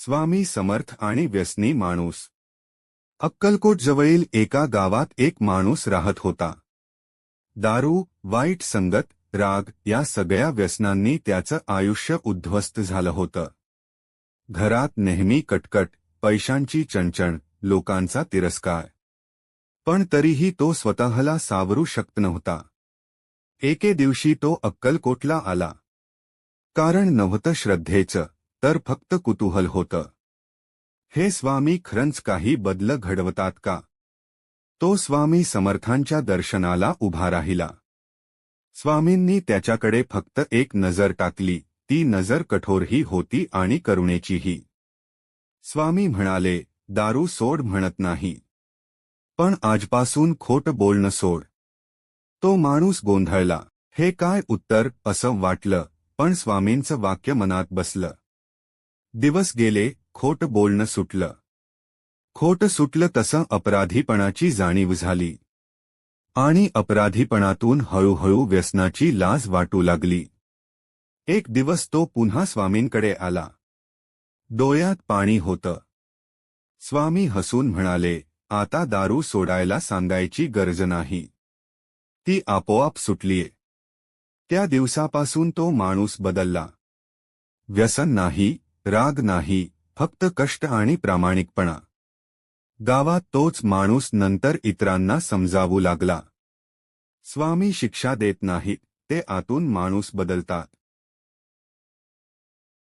स्वामी समर्थ आणि व्यसनी माणूस। अक्कलकोट जवळील एका गावात एक माणूस राहत होता। दारू, वाईट संगत, राग या सगळ्या व्यसनांनी त्याचं आयुष्य उद्ध्वस्त झालं होतं। घरात नेहमी कटकट, पैशांची चणचण, लोकांचा तिरस्कार। पण तरीही तो स्वतःला सावरू शकत नव्हता। एके दिवशी तो अक्कलकोटला आला। कारण नव्हतं श्रद्धेचं, तर फक्त कुतूहल होतं। हे स्वामी खरंच काही बदल घडवतात का? तो स्वामी समर्थांच्या दर्शनाला उभा राहिला। स्वामींनी त्याच्याकडे फक्त एक नजर टाकली, ती नजर कठोरही होती आणि करुणेचीही। स्वामी म्हणाले, दारू सोड म्हणत नाही, पण आजपासून खोटं बोलणं सोड। तो माणूस गोंधळला। हे काय उत्तर असं वाटलं, पण स्वामींचं वाक्य मनात बसलं। दिवस गेले, खोटं बोलणं सुटलं। खोटं सुटलं तसं अपराधीपणाची जाणीव झाली। आणि अपराधीपणातून हळूहळू व्यसनाची लाज वाटू लागली। एक दिवस तो पुन्हा स्वामींकडे आला। डोळ्यात पाणी होतं। स्वामी हसून म्हणाले, आता दारू सोडायला सांगायची गरज नाही, ती आपोआप सुटलीये। त्या दिवसापासून तो माणूस बदलला। व्यसन नाही, राग नाही, फक्त कष्ट आणि प्रामाणिकपणा। गावात तोच माणूस नंतर इतरांना समजावू लागला। स्वामी शिक्षा देत नाहीत, ते आतून माणूस बदलतात।